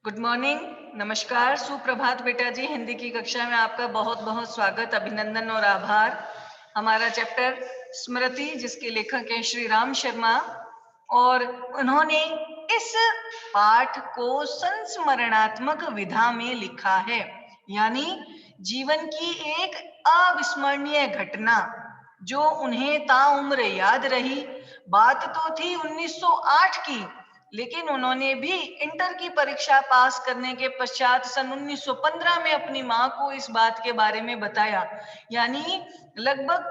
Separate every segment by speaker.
Speaker 1: Good morning. नमस्कार, सुप्रभात बेटा जी। हिंदी की कक्षा में आपका बहुत बहुत स्वागत, अभिनंदन और आभार। हमारा चैप्टर स्मृति, जिसके लेखक हैं श्री राम शर्मा, और उन्होंने इस पाठ को संस्मरणात्मक विधा में लिखा है, यानी जीवन की एक अविस्मरणीय घटना जो उन्हें ताउम्र याद रही। बात तो थी 1908 की, लेकिन उन्होंने भी इंटर की परीक्षा पास करने के पश्चात सन 1915 में अपनी माँ को इस बात के बारे में बताया। यानी लगभग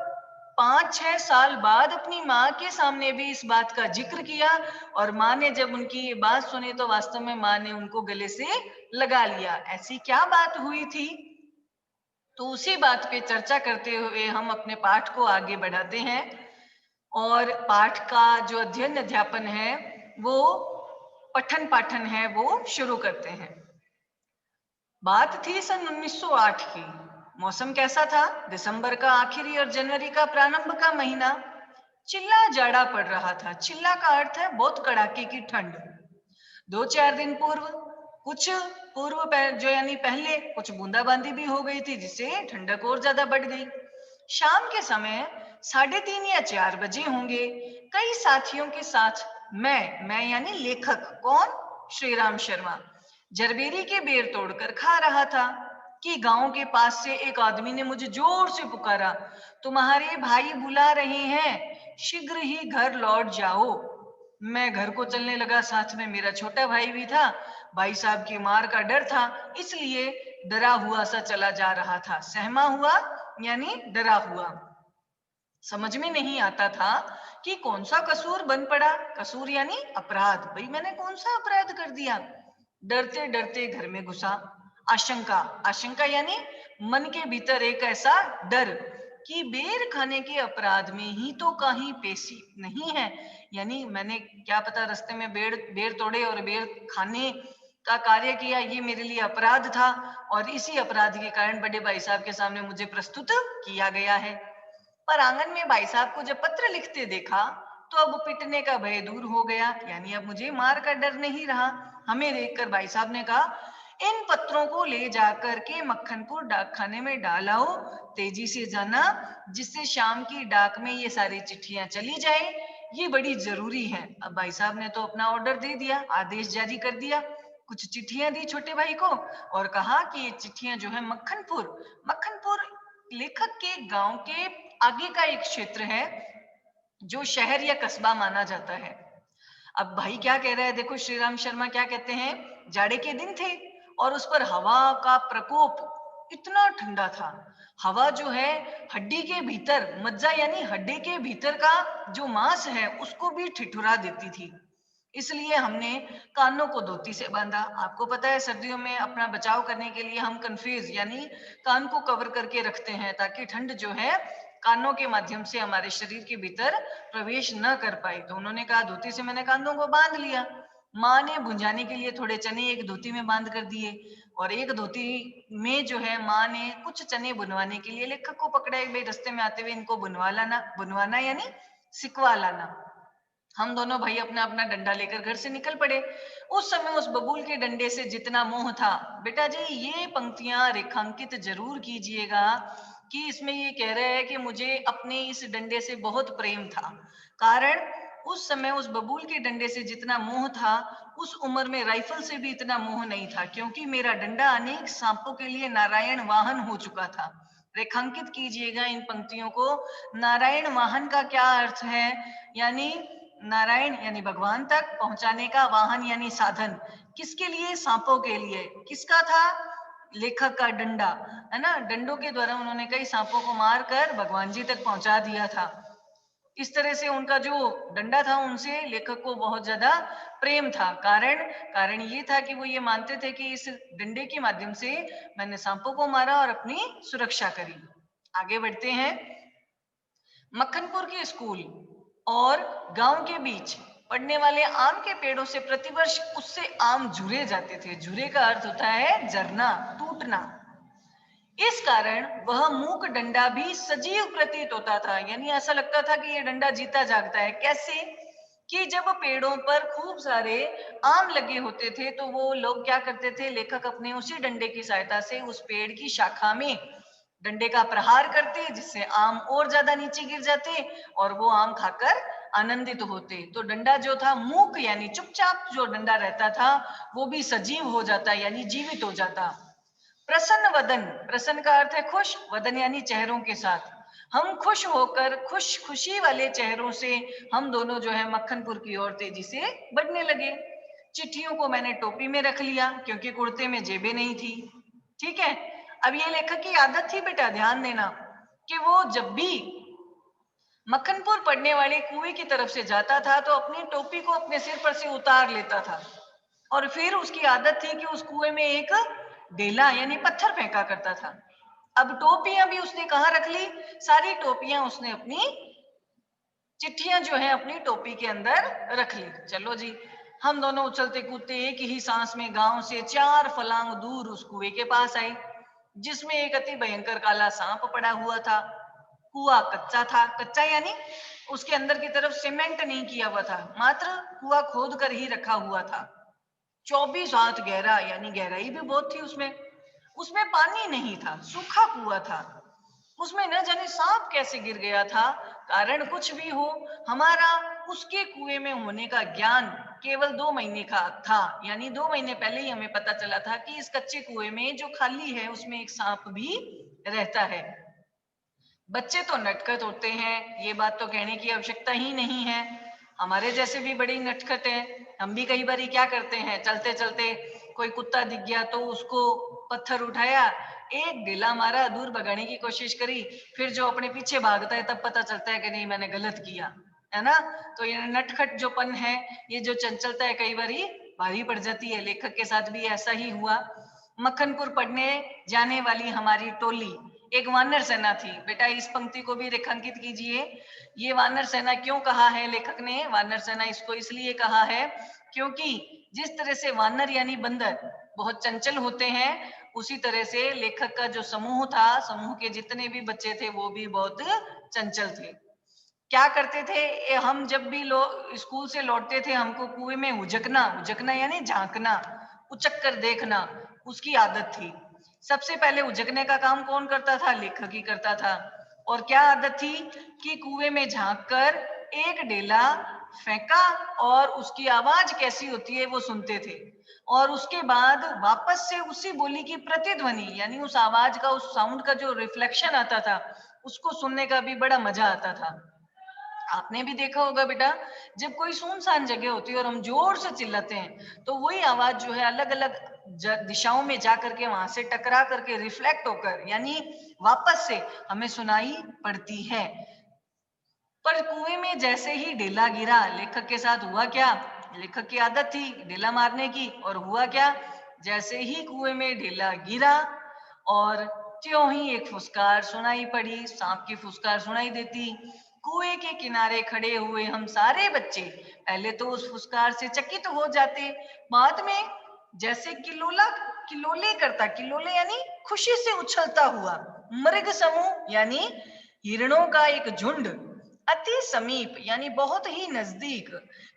Speaker 1: 5-6 साल बाद अपनी माँ के सामने भी इस बात का जिक्र किया, और माँ ने जब उनकी ये बात सुनी तो वास्तव में माँ ने उनको गले से लगा लिया। ऐसी क्या बात हुई थी, तो उसी बात पे चर्चा करते हुए हम अपने पाठ को आगे बढ़ाते हैं। और पाठ का जो अध्ययन अध्यापन है, वो पठन पाठन है, वो शुरू करते हैं। बात थी सन 1908 की। मौसम कैसा था? दिसंबर का आखिरी और जनवरी का प्रारंभ का महीना। चिल्ला जाड़ा पड़ रहा था। चिल्ला का अर्थ है बहुत कड़ाके की ठंड। 2-4 दिन पूर्व कुछ जो यानी पहले कुछ बूंदाबांदी भी हो गई थी, जिससे ठंडक और ज्यादा बढ़ गई। शाम के समय 3:30 या 4 बजे होंगे। कई साथियों के साथ मैं यानी लेखक कौन, श्री राम शर्मा, जरबेरी के बेर तोड़कर खा रहा था कि गांव के पास से एक आदमी ने मुझे जोर से पुकारा, तुम्हारे भाई बुला रहे हैं, शीघ्र ही घर लौट जाओ। मैं घर को चलने लगा। साथ में मेरा छोटा भाई भी था। भाई साहब की मार का डर था, इसलिए डरा हुआ सा चला जा रहा था। सहमा हुआ यानी डरा हुआ। समझ में नहीं आता था कि कौन सा कसूर बन पड़ा। कसूर यानी अपराध। भाई मैंने कौन सा अपराध कर दिया। डरते डरते घर में घुसा। आशंका, आशंका यानी मन के भीतर एक ऐसा डर कि बेर खाने के अपराध में ही तो कहीं पेशी नहीं है। यानी मैंने क्या पता रास्ते में बेर बेर तोड़े और बेर खाने का कार्य किया, ये मेरे लिए अपराध था, और इसी अपराध के कारण बड़े भाई साहब के सामने मुझे प्रस्तुत किया गया है। पर आंगन में भाई साहब को जब पत्र लिखते देखा, तो अब पिटने का भय दूर हो गया, यानी अब मुझे मार का डर नहीं रहा। हमें देखकर भाई साहब ने कहा, इन पत्रों को ले जाकर के मक्खनपुर डाक खाने में डालाओ, तेजी से जाना, जिससे शाम की डाक में ये सारी चिट्ठियां चली जाए, ये बड़ी जरूरी है। अब भाई साहब ने तो अपना ऑर्डर दे दिया, आदेश जारी कर दिया। कुछ चिट्ठियां दी छोटे भाई को और कहा कि ये चिट्ठियां जो है मक्खनपुर, मक्खनपुर लेखक के गांव के आगे का एक क्षेत्र है, जो शहर या कस्बा माना जाता है। अब भाई क्या कह रहा है, देखो श्री राम शर्मा क्या कहते हैं। जाड़े के दिन थे और उस पर हवा का प्रकोप इतना ठंडा था। हवा जो है हड्डी के भीतर, मज्जा यानी हड्डी के भीतर का जो मांस है, उसको भी ठिठुरा देती थी। इसलिए हमने कानों को धोती से बांधा। आपको पता है सर्दियों में अपना बचाव करने के लिए हम कन्फ्यूज यानी कान को कवर करके रखते हैं, ताकि ठंड जो है कानों के माध्यम से हमारे शरीर के भीतर प्रवेश न कर पाए। तो उन्होंने कहा, धोती से मैंने कानों को बांध लिया। माँ ने भुंजाने के लिए थोड़े चने एक धोती में बांध कर दिए, और एक धोती में जो है माँ ने कुछ चने बुनवाने के लिए लेखक को पकड़ा, भाई रास्ते में आते हुए इनको बुनवा लाना, बुनवाना यानी सिकवा लाना। हम दोनों भाई अपना अपना डंडा लेकर घर से निकल पड़े। उस समय उस बबूल के डंडे से जितना मोह था, बेटा जी ये पंक्तियां रेखांकित जरूर कीजिएगा कि इसमें ये कह रहे हैं कि मुझे अपने इस डंडे से बहुत प्रेम था। कारण उस समय उस बबूल के डंडे से जितना मोह था, उस उम्र में राइफल से भी इतना मोह नहीं था, क्योंकि मेरा डंडा अनेक सांपों के लिए नारायण वाहन हो चुका था। रेखांकित कीजिएगा इन पंक्तियों को। नारायण वाहन का क्या अर्थ है? यानी नारायण यानी भगवान तक पहुंचाने का वाहन यानी साधन। किसके लिए? सांपों के लिए। किसका था? लेखक का डंडा, है ना। डंडों के द्वारा उन्होंने कई सांपों को मारकर भगवान जी तक पहुंचा दिया था। इस तरह से उनका जो डंडा था, उनसे लेखक को बहुत ज्यादा प्रेम था। कारण कारण ये था कि वो ये मानते थे कि इस डंडे के माध्यम से मैंने सांपों को मारा और अपनी सुरक्षा करी। आगे बढ़ते हैं। मक्खनपुर के स्कूल और गांव के बीच पड़ने वाले आम के पेड़ों से प्रतिवर्ष उससे आम झुरे जाते थे। झुरे का अर्थ होता है झरना, टूटना। इस कारण वह मूक डंडा भी सजीव प्रतीत होता था, यानी ऐसा लगता था कि यह डंडा जीता जागता है। कैसे? कि जब पेड़ों पर खूब सारे आम लगे होते थे तो वो लोग क्या करते थे, लेखक अपने उसी डंडे की सहायता से उस पेड़ की शाखा में डंडे का प्रहार करते, जिससे आम और ज्यादा नीचे गिर जाते और वो आम खाकर आनंदित होते। तो डंडा जो था मूक यानी चुपचाप जो डंडा रहता था वो भी सजीव हो जाता यानी जीवित हो जाता। प्रसन्न वदन, प्रसन्न का अर्थ है खुश, वदन यानी चेहरों के साथ। हम खुश होकर खुशी वाले चेहरों से हम दोनों जो है मक्खनपुर की ओर तेजी से बढ़ने लगे। चिट्ठियों को मैंने टोपी में रख लिया क्योंकि कुर्ते में जेबें नहीं थी। ठीक है। अब ये लेखक की आदत थी बेटा, ध्यान देना, कि वो जब भी मक्खनपुर पड़ने वाले कुएं की तरफ से जाता था तो अपनी टोपी को अपने सिर पर से उतार लेता था और फिर उसकी आदत थी कि उस कुएं में एक ढेला यानी पत्थर फेंका करता था। अब टोपियां भी उसने कहाँ रख ली, सारी टोपियां उसने अपनी चिट्ठियां जो है अपनी टोपी के अंदर रख ली। चलो जी, हम दोनों उछलते कूदते एक ही सांस में गांव से 4 फलांग दूर उस कुएं के पास आए, जिसमें एक अति भयंकर काला सांप पड़ा हुआ था। कुआं कच्चा था, कच्चा यानी उसके अंदर की तरफ सीमेंट नहीं किया हुआ था, मात्र कुआं खोद कर ही रखा हुआ था। 24 हाथ गहरा यानी गहराई भी बहुत थी उसमें। उसमें पानी नहीं था, सूखा कुआं था। उसमें न जाने सांप कैसे गिर गया था। कारण कुछ भी हो, हमारा उसके कुएं में होने का ज्ञान केवल 2 महीने का था। यानी 2 महीने पहले ही हमें पता चला था कि इस कच्चे कुएं में जो खाली है उसमें एक सांप भी रहता है। बच्चे तो नटखट होते हैं, ये बात तो कहने की आवश्यकता ही नहीं है। हमारे जैसे भी बड़े नटखट हैं। हम भी कई बार क्या करते हैं, चलते चलते कोई कुत्ता दिख गया तो उसको पत्थर उठाया, एक ढीला मारा, दूर भगाने की कोशिश करी, फिर जो अपने पीछे भागता है तब पता चलता है कि नहीं मैंने गलत किया, है ना। तो ये नटखट जोपन है, ये जो चंचलता है कई बार भारी पड़ जाती है। लेखक के साथ भी ऐसा ही हुआ। मक्खनपुर पढ़ने जाने वाली हमारी टोली एक वानर सेना थी। बेटा इस पंक्ति को भी रेखांकित कीजिए। ये वानर सेना क्यों कहा है लेखक ने, वानर सेना इसको इसलिए कहा है क्योंकि जिस तरह से वानर यानी बंदर बहुत चंचल होते हैं, उसी तरह से लेखक का जो समूह था, समूह के जितने भी बच्चे थे वो भी बहुत चंचल थे। क्या करते थे, हम जब भी स्कूल से लौटते थे हमको कुएं में उजकना, उजकना यानी झांकना, उचक कर देखना, उसकी आदत थी। सबसे पहले उजकने का काम कौन करता था, लेखक ही करता था। और क्या आदत थी कि कुएं में झांक कर एक ढेला फेंका और उसकी आवाज कैसी होती है वो सुनते थे। और उसके बाद वापस से उसी बोली की प्रतिध्वनि यानी उस आवाज का, उस साउंड का जो रिफ्लेक्शन आता था, उसको सुनने का भी बड़ा मजा आता था। आपने भी देखा होगा बेटा, जब कोई सुनसान जगह होती है और हम जोर से चिल्लाते हैं तो वही आवाज जो है अलग अलग दिशाओं में जा करके वहां से टकरा करके रिफ्लेक्ट होकर यानी वापस से हमें सुनाई पड़ती है। पर कुएं में जैसे ही ढेला गिरा, लेखक के साथ हुआ क्या, लेखक की आदत थी ढेला मारने की, और हुआ क्या, जैसे ही कुएं में ढेला गिरा और त्यों ही एक फुसकार सुनाई पड़ी, सांप की फुसकार सुनाई देती। कुएं के किनारे खड़े हुए हम सारे बच्चे पहले तो उस फुसकार से चकित हो जाते, बाद में जैसे किलोला किलोले करता, किलोले यानी खुशी से उछलता हुआ मृग समूह यानी हिरणों का एक झुंड अति समीप यानी बहुत ही नजदीक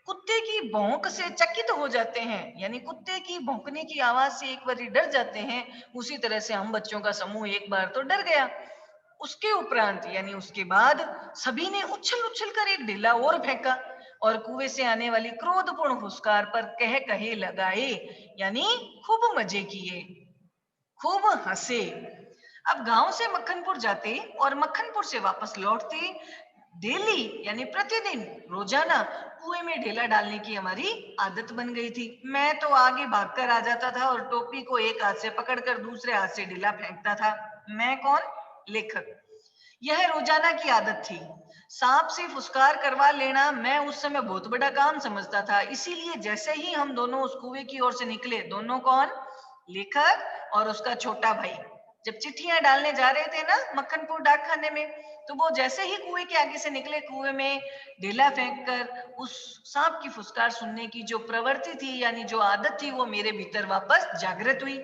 Speaker 1: कुत्ते की भौंक से चकित हो जाते हैं, यानी कुत्ते की भौंकने की आवाज से एक बार डर जाते हैं, उसी तरह से हम बच्चों का समूह एक बार तो डर गया। उसके उपरांत यानी उसके बाद सभी ने उछल उछल कर एक ढीला और फेंका और कुएं से आने वाली क्रोधपूर्ण फुसकार पर कह कहे लगाए, यानी खूब मजे किए, खूब हंसे। अब गांव से मक्खनपुर जाते और मक्खनपुर से वापस लौटते डेली यानी प्रतिदिन रोजाना कुएं में ढेला डालने की हमारी आदत बन गई थी। मैं तो आगे भागकर आ जाता था और टोपी को एक हाथ से पकड़कर दूसरे हाथ से ढेला फेंकता था। मैं कौन, लेखक। यह रोजाना की आदत थी। सांप से फुसकार करवा लेना मैं उस समय बहुत बड़ा काम समझता था, इसीलिए जैसे ही हम दोनों उस कुएं की ओर से निकले, दोनों कौन, लेखक और उसका छोटा भाई, जब चिट्ठियां डालने जा रहे थे ना मक्खनपुर डाक खाने में, तो वो जैसे ही कुएं के आगे से निकले, कुएं में ढेला फेंक कर उस सांप की फुसकार सुनने की जो प्रवृत्ति थी यानी जो आदत थी वो मेरे भीतर वापस जागृत हुई।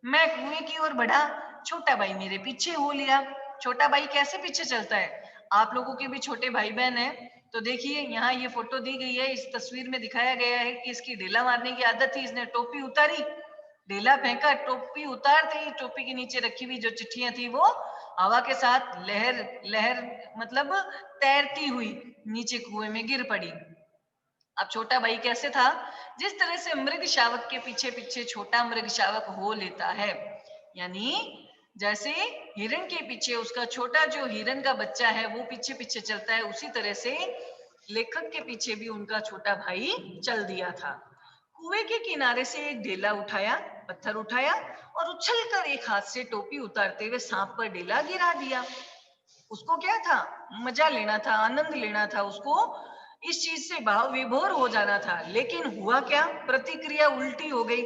Speaker 1: मैं कुएं की ओर बढ़ा, छोटा भाई मेरे पीछे हो लिया। छोटा भाई कैसे पीछे चलता है, आप लोगों के भी छोटे भाई बहन हैं, तो देखिए यहाँ ये फोटो दी गई है, इस तस्वीर में दिखाया गया है कि इसकी ढेला मारने की आदत थी। इसने टोपी उतारी, ढेला फेंका, टोपी उतारते ही टोपी के नीचे रखी हुई जो चिट्ठियां थी वो हवा के साथ लहर लहर मतलब तैरती हुई नीचे कुएं में गिर पड़ी। अब छोटा भाई कैसे था? जिस तरह से मृग शावक के पीछे पीछे छोटा मृग शावक हो लेता है, यानी जैसे हिरण के पीछे उसका छोटा जो हिरण का बच्चा है वो पीछे पीछे चलता है, उसी तरह से लेखक के पीछे भी उनका छोटा भाई चल दिया था। कुएं के किनारे से एक ढेला उठाया, पत्थर उठाया और उछलकर एक हाथ से टोपी उतारते हुए सांप पर ढेला गिरा दिया। उसको क्या था? मजा लेना था, आनंद लेना था, उसको इस चीज से भाव विभोर हो जाना था। लेकिन हुआ क्या? प्रतिक्रिया उल्टी हो गई।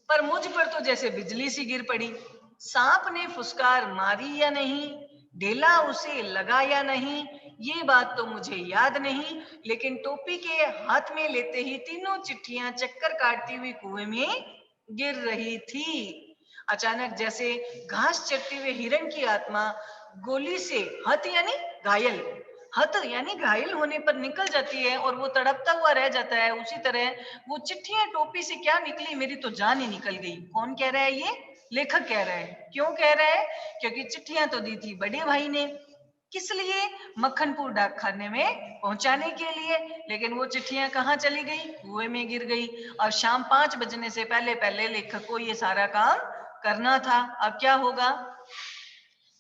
Speaker 1: पर मुझ पर तो जैसे बिजली सी गिर पड़ी। सांप ने फुसकार मारी या नहीं, ढेला उसे लगा या नहीं, ये बात तो मुझे याद नहीं, लेकिन टोपी के हाथ में लेते ही तीनों चिट्ठियां चक्कर काटती हुई कुएं में गिर रही थी। अचानक जैसे घास चरते हुए हिरण की आत्मा गोली से हत यानी घायल, हत यानी घायल होने पर निकल जाती है और वो तड़पता हुआ रह जाता है, उसी तरह वो चिट्ठियां टोपी से क्या निकली, मेरी तो जान ही निकल गई। कौन कह रहा है? ये लेखक कह रहा है। क्यों कह रहा है? क्योंकि चिट्ठियां तो दी थी बड़े भाई ने, किस लिए? मक्खनपुर डाक खाने में पहुंचाने के लिए। लेकिन वो चिट्ठियां कहाँ चली गई? कुएं में गिर गई। और शाम 5 बजने से पहले पहले लेखक को ये सारा काम करना था। अब क्या होगा?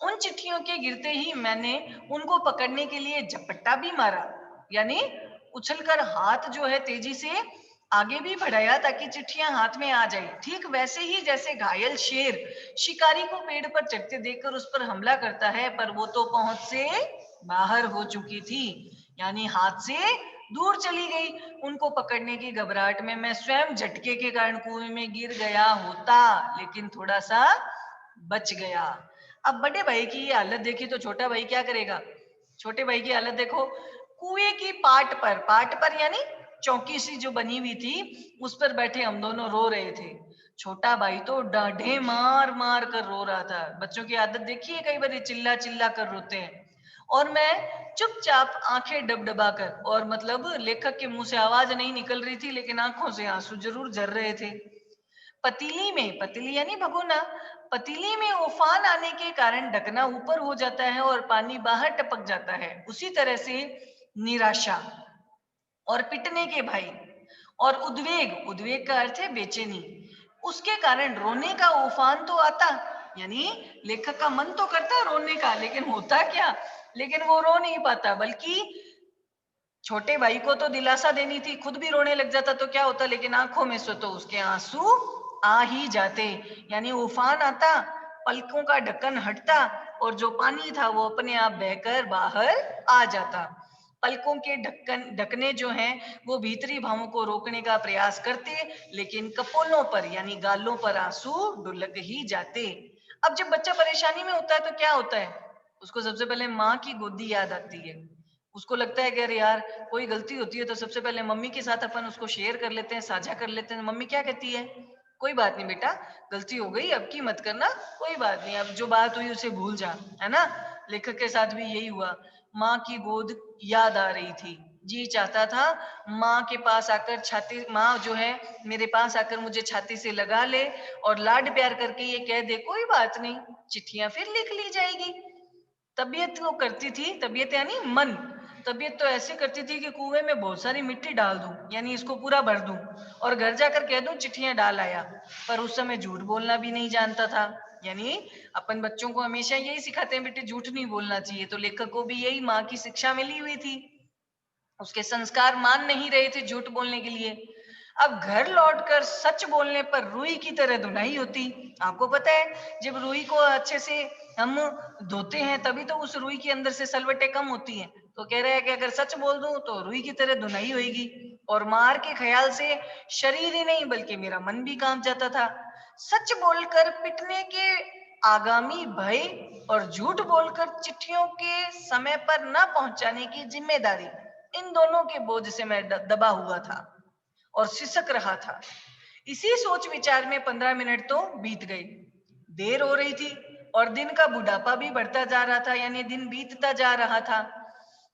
Speaker 1: उन चिट्ठियों के गिरते ही मैंने उनको पकड़ने के लिए झपट्टा भी मारा, यानी उछलकर हाथ जो है तेजी से आगे भी बढ़ाया ताकि चिट्ठियां हाथ में आ जाए। ठीक वैसे ही जैसे घायल शेर शिकारी को पेड़ पर चढ़ते देखकर उस पर हमला करता है, पर वो तो पहुंच से बाहर हो चुकी थी, यानी हाथ से दूर चली गई। उनको पकड़ने की घबराहट में मैं स्वयं झटके के कारण कुएं में गिर गया होता, लेकिन थोड़ा सा बच गया। अब बड़े भाई की ये हालत देखी तो छोटा भाई क्या करेगा? छोटे भाई की हालत देखो, कुएं की पाट पर यानी चौकी सी जो बनी हुई थी उस पर बैठे हम दोनों रो रहे थे। छोटा भाई तो डांडे मार मार कर रो रहा था। बच्चों की आदत देखिए, कई बार चिल्ला चिल्ला कर रोते हैं। और मैं चुपचाप आंखें डबडबा कर, और मतलब लेखक के मुंह से आवाज नहीं निकल रही थी लेकिन आंखों से आंसू जरूर झर रहे थे। पतीली में, पतीली यानी भगोना, पतीली में उफान आने के कारण ढकना ऊपर हो जाता है और पानी बाहर टपक जाता है। उसी तरह से निराशा और पिटने के भाई और उद्वेग, उद्वेग का अर्थ है बेचैनी, उसके कारण रोने का उफान तो आता, यानी लेखक का मन तो करता रोने का, लेकिन होता क्या? लेकिन वो रो नहीं पाता, बल्कि छोटे भाई को तो दिलासा देनी थी, खुद भी रोने लग जाता तो क्या होता, लेकिन आंखों में से तो उसके आंसू आ ही जाते, यानी उफान आता, पलकों का ढक्कन हटता और जो पानी था वो अपने आप बहकर बाहर आ जाता। पलकों के ढकने जो हैं वो भीतरी भावों को रोकने का प्रयास करते, लेकिन कपोलों पर यानी गालों पर आंसू ढुलक ही जाते। अब जब बच्चा परेशानी में होता है तो क्या होता है? उसको सबसे पहले माँ की गोदी याद आती है। उसको लगता है कि अरे यार, कोई गलती होती है तो सबसे पहले मम्मी के साथ अपन उसको शेयर कर लेते हैं, साझा कर लेते हैं। मम्मी क्या कहती है? कोई बात नहीं बेटा, गलती हो गई, अब की मत करना, कोई बात नहीं, अब जो बात हुई उसे भूल जा, है ना? लेखक के साथ भी यही हुआ। माँ की गोद याद आ रही थी, जी चाहता था माँ के पास आकर छाती, माँ जो है मेरे पास आकर मुझे छाती से लगा ले और लाड प्यार करके ये कह दे कोई बात नहीं, चिट्ठियां फिर लिख ली जाएगी। तबीयत वो करती थी, तबीयत यानी मन, तबीयत तो ऐसे करती थी कि कुएं में बहुत सारी मिट्टी डाल दूं, यानी इसको पूरा भर दूं और घर जाकर कह दूं चिट्ठियां डाल आया। पर उस समय झूठ बोलना भी नहीं जानता था, यानी अपन बच्चों को हमेशा यही सिखाते हैं बेटे झूठ नहीं बोलना चाहिए, तो लेखक को भी यही माँ की शिक्षा मिली हुई थी। उसके संस्कार मान नहीं रहे थे झूठ बोलने के लिए। अब घर लौटकर सच बोलने पर रूई की तरह धुनाई होती। आपको पता है जब रूई को अच्छे से हम धोते हैं तभी तो उस रूई के अंदर से सलवटें कम होती हैं। तो कह रहे हैं कि अगर सच बोल दूं तो रूई की तरह धुनाई होगी, और मार के ख्याल से शरीर ही नहीं बल्कि मेरा मन भी कांप जाता था। सच बोलकर पिटने के आगामी भय और झूठ बोलकर चिट्ठियों के समय पर न पहुंचाने की जिम्मेदारी, इन दोनों के बोझ से मैं दबा हुआ था और सिसक रहा था। इसी सोच विचार में 15 मिनट तो बीत गए। देर हो रही थी और दिन का बुढ़ापा भी बढ़ता जा रहा था, यानी दिन बीतता जा रहा था।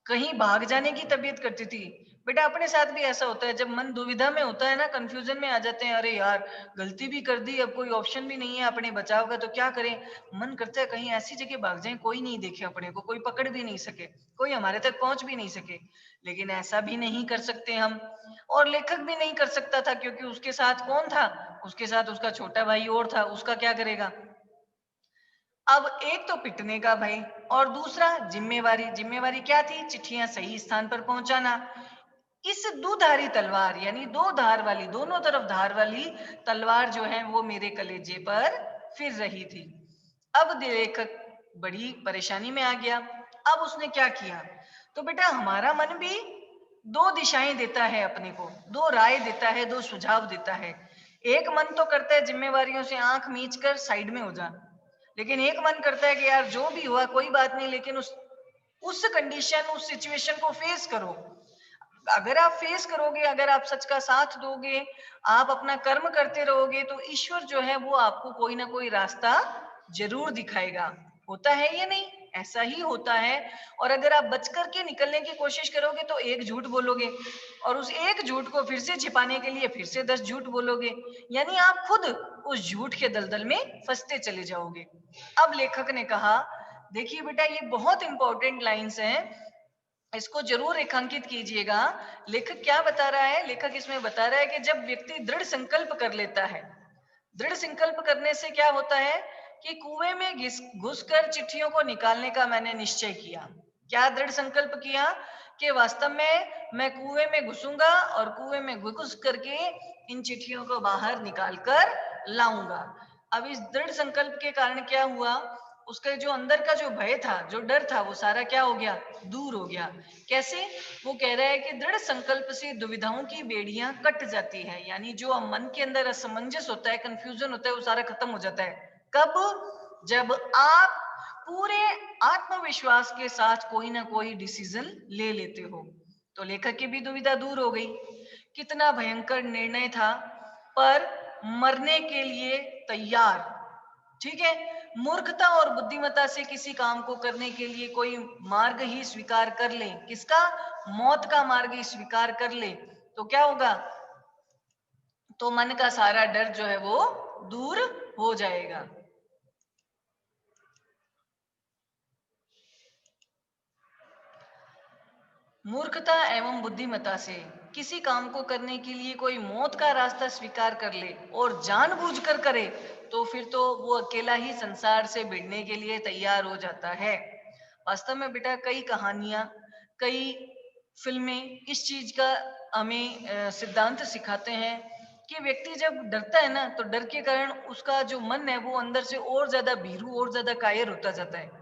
Speaker 1: कहीं भाग जाने की तबीयत करती थी। बेटा अपने साथ भी ऐसा होता है, जब मन दुविधा में होता है ना, कंफ्यूजन में आ जाते हैं, अरे यार गलती भी कर दी, अब कोई ऑप्शन भी नहीं है अपने बचाव का, तो क्या करें। मन करता है कहीं ऐसी जगह भाग जाएं, कोई नहीं देखे अपने को, कोई पकड़ भी नहीं सके, कोई हमारे तक पहुंच भी नहीं सके। लेकिन ऐसा भी नहीं कर सकते हम, और लेखक भी नहीं कर सकता था, क्योंकि उसके साथ कौन था, उसके साथ उसका छोटा भाई और था, उसका क्या करेगा। अब एक तो पिटने का भय, और दूसरा जिम्मेवारी। जिम्मेवारी क्या थी, चिट्ठियां सही स्थान पर पहुंचाना। इस दुधारी तलवार, यानी दो धार वाली, दोनों तरफ धार वाली तलवार जो है वो मेरे कलेजे पर फिर रही थी। अब लेखक बड़ी परेशानी में आ गया। अब उसने क्या किया, तो बेटा हमारा मन भी दो दिशाएं देता है अपने को, दो राय देता है, दो सुझाव देता है। एक मन तो करता है जिम्मेवारियों से आंख मीच कर साइड में हो जा, लेकिन एक मन करता है कि यार जो भी हुआ कोई बात नहीं, लेकिन उस कंडीशन, उस सिचुएशन को फेस करो। अगर आप फेस करोगे, अगर आप सच का साथ दोगे, आप अपना कर्म करते रहोगे, तो ईश्वर जो है वो आपको कोई ना कोई रास्ता जरूर दिखाएगा। होता है ये नहीं, ऐसा ही होता है। और अगर आप बच करके निकलने की कोशिश करोगे तो एक झूठ बोलोगे, और उस एक झूठ को फिर से छिपाने के लिए फिर से 10 झूठ बोलोगे, यानी आप खुद उस झूठ के दलदल में फंसते चले जाओगे। अब लेखक ने कहा, देखिए बेटा ये बहुत इंपॉर्टेंट लाइंस हैं, इसको जरूर रेखांकित कीजिएगा। लेखक क्या बता रहा है, लेखक इसमें बता रहा है कि जब व्यक्ति दृढ़ संकल्प कर लेता है, दृढ़ संकल्प करने से क्या होता है कि कुएं में घुसकर चिट्ठियों को निकालने का मैंने निश्चय किया। क्या दृढ़ संकल्प किया कि वास्तव में मैं कुएं में घुसूंगा और कुएं में घुस करके इन चिट्ठियों को बाहर निकाल कर लाऊंगा। अब इस दृढ़ संकल्प के कारण क्या हुआ, उसके जो अंदर का जो भय था, जो डर था, वो सारा क्या हो गया, दूर हो गया। कैसे, वो कह रहा है कि दृढ़ संकल्प से दुविधाओं की बेड़ियां कट जाती है, यानी जो मन के अंदर असमंजस होता है, कंफ्यूजन होता है, वो सारा खत्म हो जाता है। कब, जब आप पूरे आत्मविश्वास के साथ कोई ना कोई डिसीजन ले लेते हो। तो लेखक की भी दुविधा दूर हो गई। कितना भयंकर निर्णय था, पर मरने के लिए तैयार। ठीक है, मूर्खता और बुद्धिमत्ता से किसी काम को करने के लिए कोई मार्ग ही स्वीकार कर ले, किसका, मौत का मार्ग ही स्वीकार कर ले, तो क्या होगा, तो मन का सारा डर जो है वो दूर हो जाएगा। मूर्खता एवं बुद्धिमत्ता से किसी काम को करने के लिए कोई मौत का रास्ता स्वीकार कर ले और जानबूझकर करे, तो फिर तो वो अकेला ही संसार से भिड़ने के लिए तैयार हो जाता है। वास्तव में बेटा कई कहानियां, कई फिल्में इस चीज का हमें सिद्धांत सिखाते हैं कि व्यक्ति जब डरता है ना, तो डर के कारण उसका जो मन है वो अंदर से और ज्यादा भीरू, और ज्यादा कायर होता जाता है।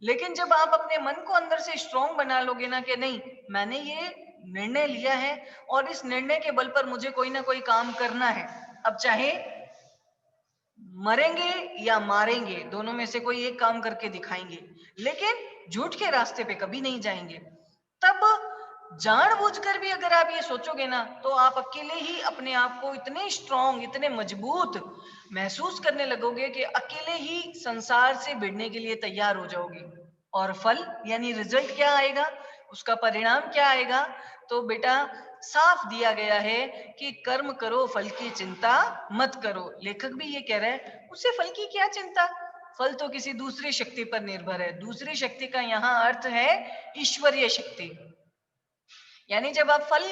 Speaker 1: लेकिन जब आप अपने मन को अंदर से स्ट्रांग बना लोगे ना, कि नहीं मैंने ये निर्णय लिया है और इस निर्णय के बल पर मुझे कोई ना कोई काम करना है, अब चाहे मरेंगे या मारेंगे, दोनों में से कोई एक काम करके दिखाएंगे, लेकिन झूठ के रास्ते पे कभी नहीं जाएंगे। तब जानबूझकर भी अगर आप ये सोचोगे ना, तो आप अकेले ही अपने आप को इतने स्ट्रांग, इतने मजबूत महसूस करने लगोगे कि अकेले ही संसार से भिड़ने के लिए तैयार हो जाओगे। और फल यानी रिजल्ट क्या आएगा, उसका परिणाम क्या आएगा, तो बेटा साफ दिया गया है कि कर्म करो फल की चिंता मत करो। लेखक भी ये कह रहा है, उसे फल की क्या चिंता, फल तो किसी दूसरी शक्ति पर निर्भर है। दूसरी शक्ति का यहाँ अर्थ है ईश्वरीय शक्ति। यानी जब आप फल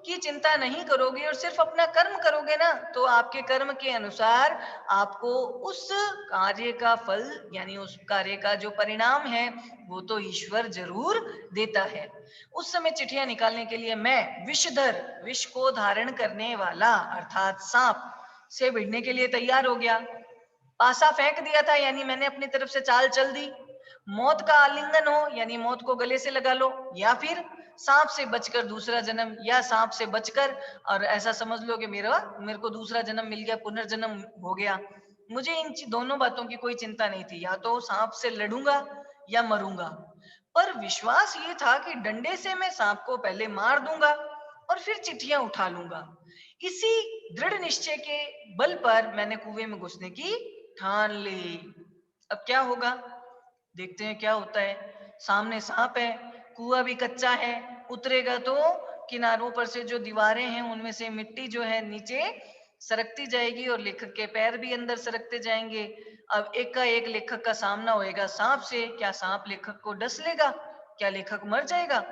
Speaker 1: की चिंता नहीं करोगे और सिर्फ अपना कर्म करोगे ना, तो आपके कर्म के अनुसार आपको उस कार्य का फल, यानी उस कार्य का जो परिणाम है, वो तो ईश्वर जरूर देता है। उस समय चिट्ठियां निकालने के लिए मैं विषधर, विष को धारण करने वाला अर्थात सांप से भिड़ने के लिए तैयार हो गया। पासा फेंक दिया था, यानी मैंने अपनी तरफ से चाल चल दी। मौत का आलिंगन हो, यानी मौत को गले से लगा लो, या फिर सांप से बचकर दूसरा जन्म, या सांप से बचकर और ऐसा समझ लो कि मेरे को दूसरा जन्म मिल गया, पुनर्जन्म हो गया। मुझे इन दोनों बातों की कोई चिंता नहीं थी, या तो सांप से लड़ूंगा या मरूंगा। पर विश्वास ये था कि डंडे से मैं सांप को पहले मार दूंगा और फिर चिट्ठियां उठा लूंगा। इसी दृढ़ निश्चय के बल पर मैंने कुएं में घुसने की ठान ली। अब क्या होगा, देखते हैं क्या होता है। सामने सांप है, कुआं भी कच्चा है, उतरेगा तो किनारों पर से जो दीवारें हैं उनमें से मिट्टी जो है नीचे सरकती जाएगी और लेखक के पैर भी अंदर सरकते जाएंगे। अब एक का एक लेखक का सामना होएगा सांप से। क्या सांप लेखक को डस लेगा? क्या लेखक मर जाएगा?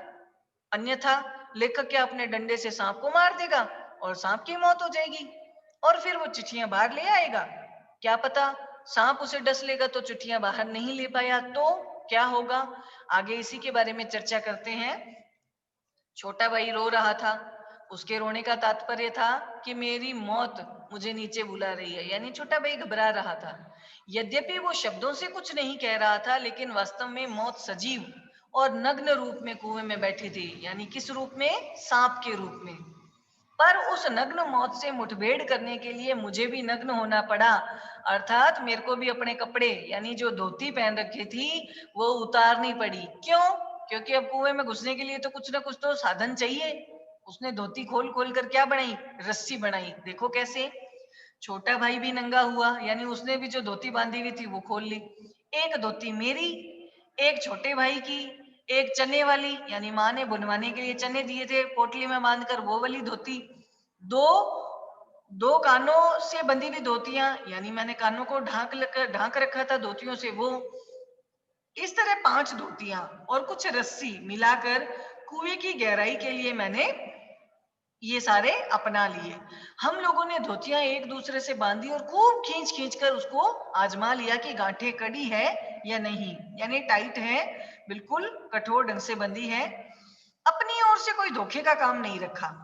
Speaker 1: अन्यथा लेखक क्या अपने डंडे से सांप को मार देगा और सांप की मौत हो जाएगी और फिर वो चिट्ठियां बाहर ले आएगा। क्या पता सांप उसे डस लेगा तो चिट्ठियां बाहर नहीं ले पाया तो क्या होगा? आगे इसी के बारे में चर्चा करते हैं। छोटा भाई रो रहा था। उसके रोने का तात्पर्य था कि मेरी मौत मुझे नीचे बुला रही है, यानी छोटा भाई घबरा रहा था। यद्यपि वो शब्दों से कुछ नहीं कह रहा था, लेकिन वास्तव में मौत सजीव और नग्न रूप में कुएं में बैठी थी। यानी किस रूप में? सांप के रूप में। पर उस नग्न मौत से मुठभेड़ करने के लिए मुझे भी नग्न होना पड़ा। अर्थात मेरे को भी अपने कपड़े यानी जो धोती पहन रखी थी वो उतारनी पड़ी। क्यों? क्योंकि अब कुएं में घुसने के लिए तो कुछ ना कुछ तो साधन चाहिए। उसने धोती खोल खोल कर क्या बनाई? रस्सी बनाई। देखो कैसे। छोटा भाई भी नंगा हुआ, यानी उसने भी जो धोती बांधी हुई थी वो खोल ली। एक धोती मेरी, एक छोटे भाई की, एक चने वाली, यानी माँ ने बुनवाने के लिए चने दिए थे पोटली में बांधकर, वो वाली धोती। दो दो कानों से बंधी हुई धोतियां, यानी मैंने कानों को ढांक रखा था धोतियों से वो। इस तरह 5 धोतियां और कुछ रस्सी मिलाकर कुएं की गहराई के लिए मैंने ये सारे अपना लिए। हम लोगों ने धोतियां एक दूसरे से बांधी और खूब खींच खींच कर उसको आजमा लिया कि गांठें कड़ी है या नहीं, यानी टाइट है, बिल्कुल कठोर ढंग से बंधी है। अपनी ओर से कोई धोखे का काम नहीं रखा।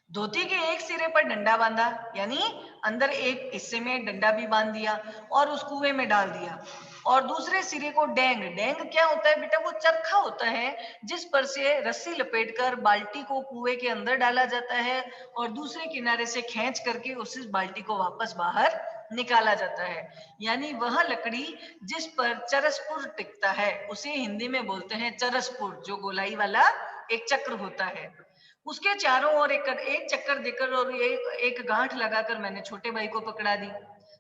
Speaker 1: धोती के एक सिरे पर डंडा बांधा, यानी अंदर एक हिस्से में डंडा भी बांध दिया और उस कुएं में डाल दिया। और दूसरे सिरे को डेंग, डेंग क्या होता है बेटा? वो चरखा होता है जिस पर से रस्सी लपेटकर बाल्टी को कुएं के अंदर डाला जाता है और दूसरे किनारे से खींच करके उस बाल्टी को वापस बाहर निकाला जाता है। यानी वह लकड़ी जिस पर चरसपुर टिकता है उसे हिंदी में बोलते हैं चरसपुर, जो गोलाई वाला एक चक्र होता है। उसके चारों ओर एक चक्कर देकर और एक गांठ लगाकर मैंने छोटे भाई को पकड़ा दी।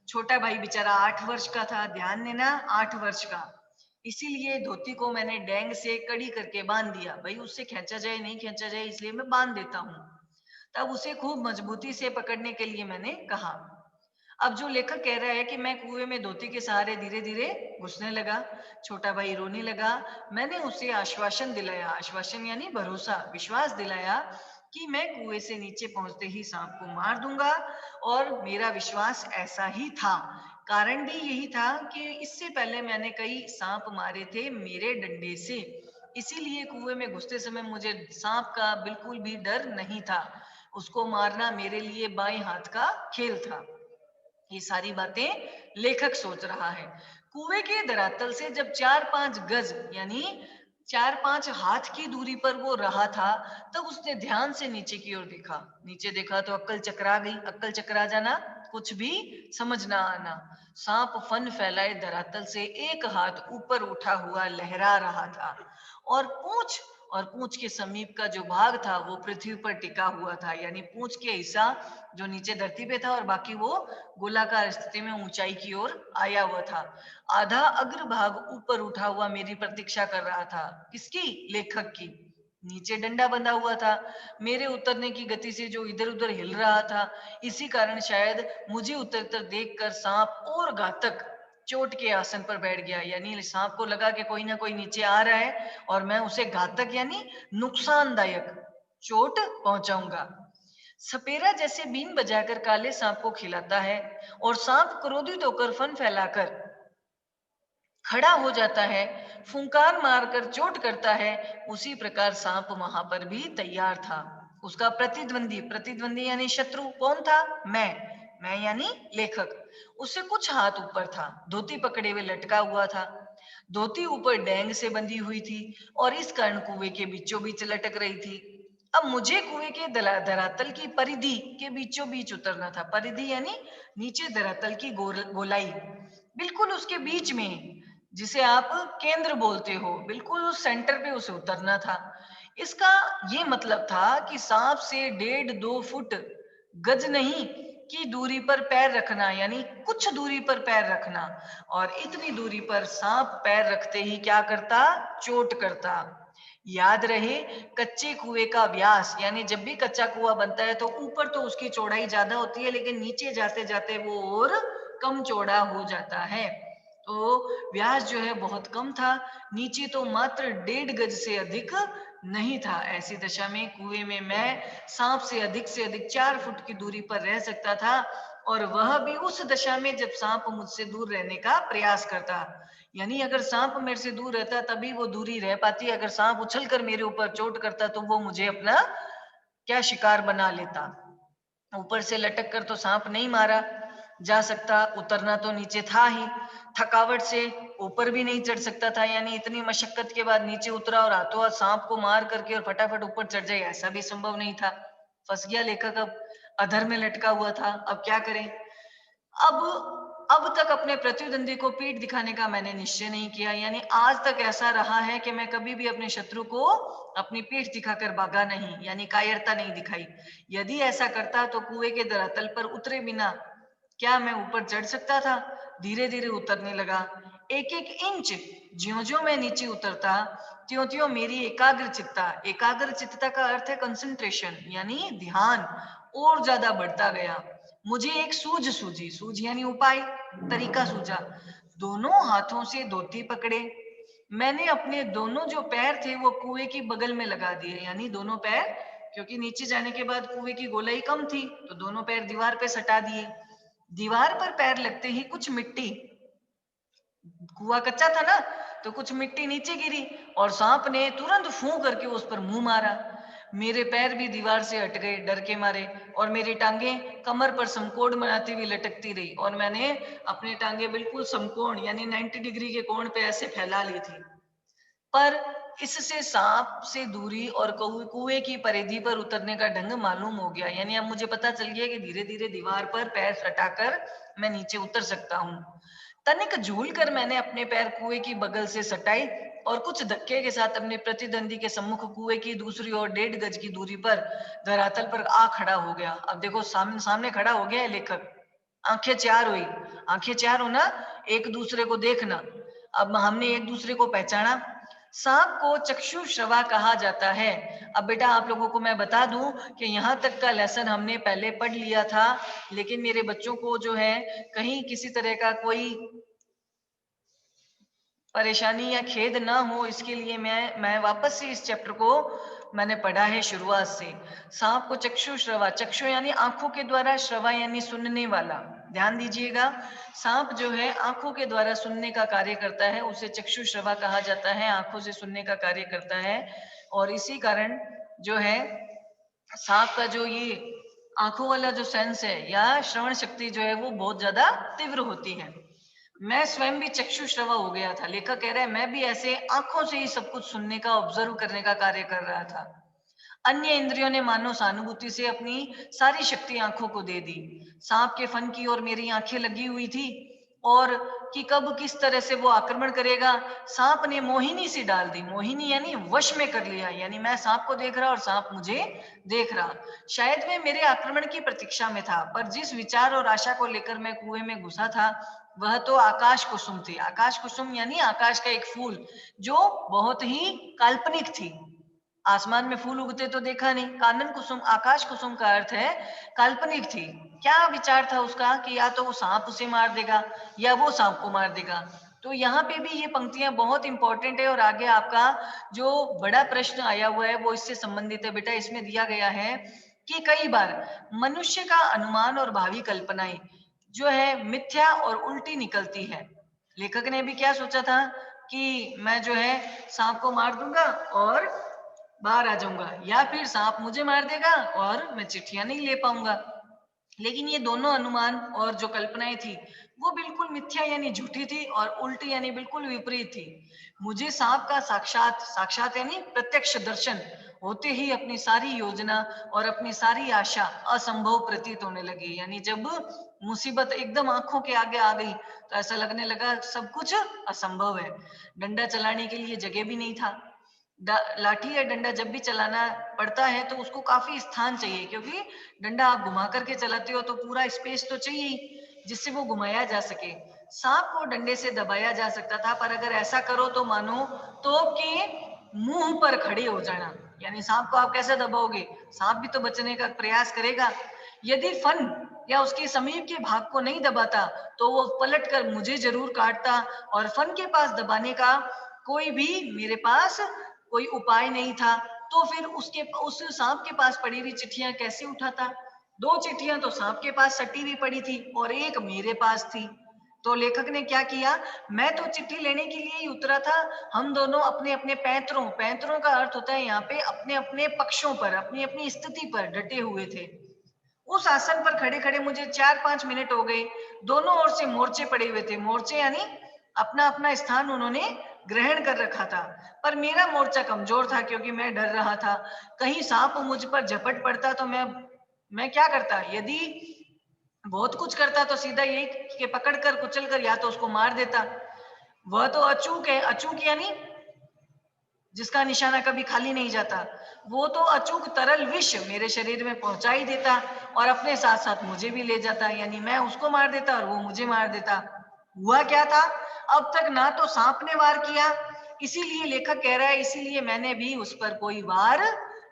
Speaker 1: छोटा भाई बेचारा 8 वर्ष का था, ध्यान देना, 8 वर्ष का। इसीलिए धोती को मैंने डेंग से कड़ी करके बांध दिया। भाई उससे खींचा जाए नहीं खींचा जाए इसलिए मैं बांध देता हूं। तब उसे खूब मजबूती से पकड़ने के लिए मैंने कहा। अब जो लेखक कह रहा है कि मैं कुएं में धोती के सहारे धीरे धीरे घुसने लगा, छोटा भाई रोने लगा। मैंने उसे आश्वासन दिलाया, आश्वासन यानी भरोसा, विश्वास दिलाया कि मैं कुएं से नीचे पहुंचते ही सांप को मार दूंगा। और मेरा विश्वास ऐसा ही था। कारण भी यही था कि इससे पहले मैंने कई सांप मारे थे मेरे डंडे से। इसीलिए कुएं में घुसते समय मुझे सांप का बिल्कुल भी डर नहीं था। उसको मारना मेरे लिए बाएं हाथ का खेल था। ये सारी बातें लेखक सोच रहा है। कुएं के धरातल से जब 4-5 गज यानी 4-5 हाथ की दूरी पर वो रहा था, तब उसने ध्यान से नीचे की ओर देखा। नीचे देखा तो अक्ल चकरा गई। अक्ल चकरा जाना, कुछ भी समझ ना आना। सांप फन फैलाए धरातल से एक हाथ ऊपर उठा हुआ लहरा रहा था और पूंछ के समीप का जो भाग था वो पृथ्वी पर टिका हुआ था। यानी पूंछ के हिस्सा जो नीचे धरती पे था और बाकी वो गोलाकार स्थिति में ऊंचाई की ओर आया हुआ था। आधा अग्र भाग ऊपर उठा हुआ मेरी प्रतीक्षा कर रहा था। किसकी? लेखक की। नीचे डंडा बंधा हुआ था। मेरे उतरने की गति से जो इधर उधर हिल रहा था, इसी कारण शायद मुझे उतरकर देखकर सांप और घातक चोट के आसन पर बैठ गया। यानी सांप को लगा कि कोई ना कोई नीचे आ रहा है और मैं उसे घातक यानी नुकसानदायक चोट पहुंचाऊंगा। सपेरा जैसे बीन बजाकर काले सांप को खिलाता है और सांप क्रोधित होकर फन फैलाकर खड़ा हो जाता है, फुंकार मारकर चोट करता है, उसी प्रकार सांप वहां पर भी तैयार था। उसका प्रतिद्वंदी, प्रतिद्वंदी यानी शत्रु कौन था? मैं यानी लेखक। उससे कुछ हाथ ऊपर था, धोती पकड़े हुए लटका हुआ था। धोती ऊपर डेंग से बंधी हुई थी और इस कारण कुएं के बीचों बीच लटक रही थी। अब मुझे कुएं के धरातल की परिधि के बीचों बीच उतरना था। परिधि यानी नीचे धरातल की गोलाई, बिल्कुल उसके बीच में, जिसे आप केंद्र बोलते हो, बिल्कुल उस सेंटर पे उसे उतरना था। इसका ये मतलब था कि सांप से 1.5-2 फुट गज नहीं की दूरी पर पैर रखना, यानी कुछ दूरी पर पैर रखना। और इतनी दूरी पर सांप पैर रखते ही क्या करता? चोट करता। याद रहे, कच्चे कुएं का व्यास, यानी जब भी कच्चा कुआं बनता है तो ऊपर तो उसकी चौड़ाई ज्यादा होती है, लेकिन नीचे जाते जाते वो और कम चौड़ा हो जाता है। तो व्यास जो है बहुत कम था, नीचे तो मात्र 1.5 गज से अधिक नहीं था। ऐसी दशा में कुएं में मैं सांप से अधिक 4 फुट की दूरी पर रह सकता था, और वह भी उस दशा में जब सांप मुझसे दूर रहने का प्रयास करता। यानी अगर सांप मेरे से दूर रहता तभी वो दूरी रह पाती, अगर सांप उछलकर मेरे ऊपर चोट करता तो वो मुझे अपना क्या शिकार बना लेता। ऊपर से लटक कर तो सांप नहीं मारा जा सकता, उतरना तो नीचे था ही, थकावट से ऊपर भी नहीं चढ़ सकता था, यानी इतनी मशक्कत के बाद नीचे उतरा और हाथों हाथ सांप को मार करके और फटाफट ऊपर चढ़ जाए, ऐसा भी संभव नहीं था। फंस गया लेखक, अब अधर में लटका हुआ था, अब क्या करें। अब तक अपने प्रतिद्वंदी को पीठ दिखाने का मैंने निश्चय नहीं किया, यानी आज तक ऐसा रहा है कि मैं कभी भी अपने शत्रु को अपनी पीठ दिखाकर भागा नहीं, यानी कायरता नहीं दिखाई। यदि ऐसा करता तो कुएं के धरातल पर उतरे बिना क्या मैं ऊपर चढ़ सकता था। धीरे धीरे उतरने लगा, एक एक इंच। ज्यो ज्यो मैं नीचे उतरता त्यों त्यों मेरी एकाग्र चित्तता का अर्थ है कंसंट्रेशन, यानी ध्यान, और ज्यादा बढ़ता गया। मुझे एक सूझ यानी उपाय, तरीका सूझा। दोनों हाथों से धोती पकड़े, मैंने अपने दोनों जो पैर थे वो कुएं की बगल में लगा दिए, यानी दोनों पैर, क्योंकि नीचे जाने के बाद कुएं की गोलाई कम थी तो दोनों पैर दीवार पे सटा दिए। दीवार पर पैर लगते ही कुछ मिट्टी, कुआं कच्चा था ना, तो कुछ मिट्टी नीचे गिरी और सांप ने तुरंत फूं करके उस पर मुंह मारा। मेरे पैर भी दीवार से हट गए डर के मारे, और मेरी टांगे कमर पर समकोण बनाती हुई लटकती रही, और मैंने अपनी टांगे बिल्कुल समकोण यानी 90 डिग्री के कोण पे ऐसे फैला ली थी। पर इससे सांप से दूरी और कुएं की परिधि पर उतरने का ढंग मालूम हो गया, यानी अब मुझे पता चल गया कि धीरे धीरे दीवार पर पैर सटाकर मैं नीचे उतर सकता हूँ। तनिक झूल कर मैंने अपने पैर कुएं की बगल से सटाई और कुछ धक्के के साथ अपने प्रतिद्वंदी के सम्मुख कुएं की दूसरी ओर 1.5 गज की दूरी पर धरातल पर आ खड़ा हो गया। अब देखो सामने सामने खड़ा हो गया है लेखक, आंखें चार हुई, आंखें चार होना, एक दूसरे को देखना। अब हमने एक दूसरे को पहचाना। सांप को चक्षुश्रवा कहा जाता है। अब बेटा आप लोगों को मैं बता दूं कि यहाँ तक का लेसन हमने पहले पढ़ लिया था, लेकिन मेरे बच्चों को जो है कहीं किसी तरह का कोई परेशानी या खेद ना हो, इसके लिए मैं वापस से इस चैप्टर को मैंने पढ़ा है शुरुआत से। सांप को चक्षुश्रवा, चक्षु यानी आंखों के द्वारा, श्रवा यानी सुनने वाला। ध्यान दीजिएगा, सांप जो है आंखों के द्वारा सुनने का कार्य करता है, उसे चक्षुश्रवा कहा जाता है, आंखों से सुनने का कार्य करता है। और इसी कारण जो है सांप का जो ये आंखों वाला जो सेंस है या श्रवण शक्ति जो है वो बहुत ज्यादा तीव्र होती है। मैं स्वयं भी चक्षुश्रवा हो गया था, लेखक कह रहा है मैं भी ऐसे आंखों से ही सब कुछ सुनने का, ऑब्जर्व करने का कार्य कर रहा था। अन्य इंद्रियों ने मानो सहानुभूति से अपनी सारी शक्ति आंखों को दे दी। सांप के फन की ओर मेरी आंखें लगी हुई थी, और कि कब किस तरह से वो आक्रमण करेगा। सांप ने मोहिनी सी डाल दी, मोहिनी यानी वश में कर लिया, यानी मैं सांप को देख रहा और सांप मुझे देख रहा। शायद वे मेरे आक्रमण की प्रतीक्षा में था, पर जिस विचार और आशा को लेकर मैं कुएं में घुसा था वह तो आकाश कुसुम थी। आकाश कुसुम यानी आकाश का एक फूल जो बहुत ही काल्पनिक थी। आसमान में फूल उगते तो देखा नहीं। कानन कुसुम, आकाश कुसुम का अर्थ है काल्पनिक थी। क्या विचार था उसका कि या तो वो सांप उसे मार देगा या वो सांप को मार देगा। तो यहाँ पे भी ये पंक्तियां बहुत इंपॉर्टेंट है, और आगे आपका जो बड़ा प्रश्न आया हुआ है वो इससे संबंधित है। बेटा इसमें दिया गया है कि कई बार मनुष्य का अनुमान और भावी कल्पनाएं जो है मिथ्या और उल्टी निकलती है। लेखक ने भी क्या सोचा था कि मैं जो है सांप को मार दूंगा और बाहर आ जाऊंगा, या फिर सांप मुझे मार देगा और मैं चिट्ठियां नहीं ले पाऊंगा। लेकिन ये दोनों अनुमान और जो कल्पनाएं थी वो बिल्कुल मिथ्या यानी झूठी थी, और उल्टी यानी बिल्कुल विपरीत थी। मुझे सांप का साक्षात साक्षात यानी प्रत्यक्ष दर्शन होते ही अपनी सारी योजना और अपनी सारी आशा असंभव प्रतीत होने लगी। यानी जब मुसीबत एकदम आंखों के आगे आ गई तो ऐसा लगने लगा सब कुछ असंभव है। डंडा चलाने के लिए जगह भी नहीं था। लाठी या डंडा जब भी चलाना पड़ता है तो उसको काफी स्थान चाहिए, क्योंकि डंडा आप घुमा करके चलाते हो तो पूरा स्पेस तो चाहिए ही जिससे वो घुमाया जा सके। सांप को डंडे से दबाया जा सकता था, पर अगर ऐसा करो तो मानो तोप की मुंह पर खड़े हो जाना। यानी सांप को आप कैसे दबाओगे? सांप भी तो बचने का प्रयास करेगा। यदि फन या उसके समीप के भाग को नहीं दबाता तो वो पलट कर मुझे जरूर काटता, और फन के पास दबाने का कोई भी मेरे पास कोई उपाय नहीं था। तो फिर उस सांप के पास पड़ी हुई चिट्ठियां कैसे उठाता? दो चिट्ठियां तो सांप के पास सटी हुई पड़ी थी और एक मेरे पास थी। तो लेखक ने क्या किया, मैं तो चिट्ठी लेने के लिए ही उतरा था। हम दोनों अपने अपने पैंतरों पैंतरों का अर्थ होता है यहाँ पे अपने अपने पक्षों पर, अपनी अपनी स्थिति पर डटे हुए थे। उस आसन पर खड़े खड़े मुझे 4-5 मिनट हो गए। दोनों ओर से मोर्चे पड़े हुए थे। मोर्चे यानी अपना अपना स्थान उन्होंने ग्रहण कर रखा था। पर मेरा मोर्चा कमजोर था क्योंकि मैं डर रहा था कहीं सांप मुझ पर झपट पड़ता तो मैं क्या करता? यदि बहुत कुछ करता तो सीधा यही कि पकड़ कर कुचल कर या तो उसको मार देता। वह तो अचूक है। अचूक यानी जिसका निशाना कभी खाली नहीं जाता। वो तो अचूक तरल विष मेरे शरीर में पहुंचा ही देता और अपने साथ साथ मुझे भी ले जाता। यानी मैं उसको मार देता और वो मुझे मार देता। हुआ क्या था? अब तक ना तो सांप ने वार किया, इसीलिए लेखक कह रहा है इसीलिए मैंने भी उस पर कोई वार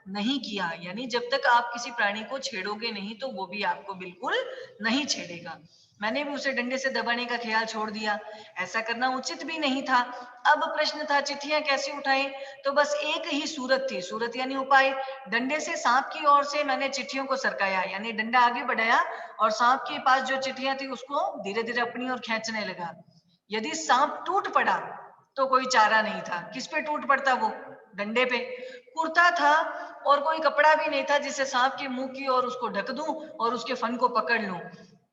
Speaker 1: नहीं किया। यानी जब तक आप किसी प्राणी को छेड़ोगे नहीं तो वो भी आपको बिल्कुल नहीं छेड़ेगा। मैंने भी उसे डंडे से दबाने का ख्याल छोड़ दिया। ऐसा करना उचित भी नहीं था। अब प्रश्न था चिट्ठियां कैसे उठाएं? तो बस एक ही सूरत थी। सूरत यानी उपाय। डंडे से सांप की ओर से मैंने चिट्ठियों को सरकाया, यानी डंडा आगे बढ़ाया और सांप के पास जो चिट्ठियां थी उसको धीरे धीरे अपनी ओर खींचने लगा। यदि सांप टूट पड़ा तो कोई चारा नहीं था। किस पे टूट पड़ता वो? डंडे पे। कुर्ता था और कोई कपड़ा भी नहीं था जिससे सांप के मुंह की ओर उसको ढक दूं और उसके फन को पकड़ लूं।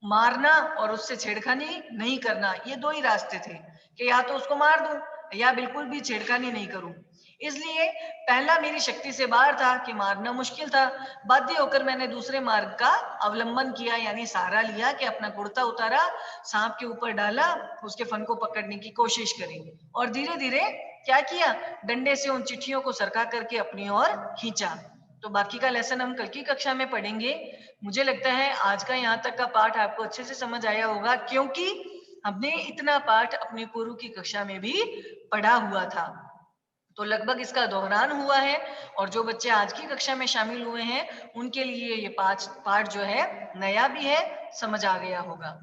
Speaker 1: मारना और उससे छेड़खानी नहीं करना, ये दो ही रास्ते थे कि या तो उसको मार दूं या बिल्कुल भी छेड़खानी नहीं करूं। इसलिए पहला मेरी शक्ति से बाहर था कि मारना मुश्किल था। बाध्य होकर मैंने दूसरे मार्ग का अवलंबन किया, यानी सहारा लिया कि अपना कुर्ता उतारा, सांप के ऊपर डाला, उसके फन को पकड़ने की कोशिश करी और धीरे धीरे क्या किया, डंडे से उन चिट्ठियों को सरका करके अपनी ओर खींचा। तो बाकी का लेसन हम कल की कक्षा में पढ़ेंगे। मुझे लगता है आज का यहाँ तक का पाठ आपको अच्छे से समझ आया होगा, क्योंकि हमने इतना पाठ अपनी पूर्व की कक्षा में भी पढ़ा हुआ था। तो लगभग इसका दोहरान हुआ है और जो बच्चे आज की कक्षा में शामिल हुए हैं उनके लिए ये पाठ जो है नया भी है, समझ आ गया होगा।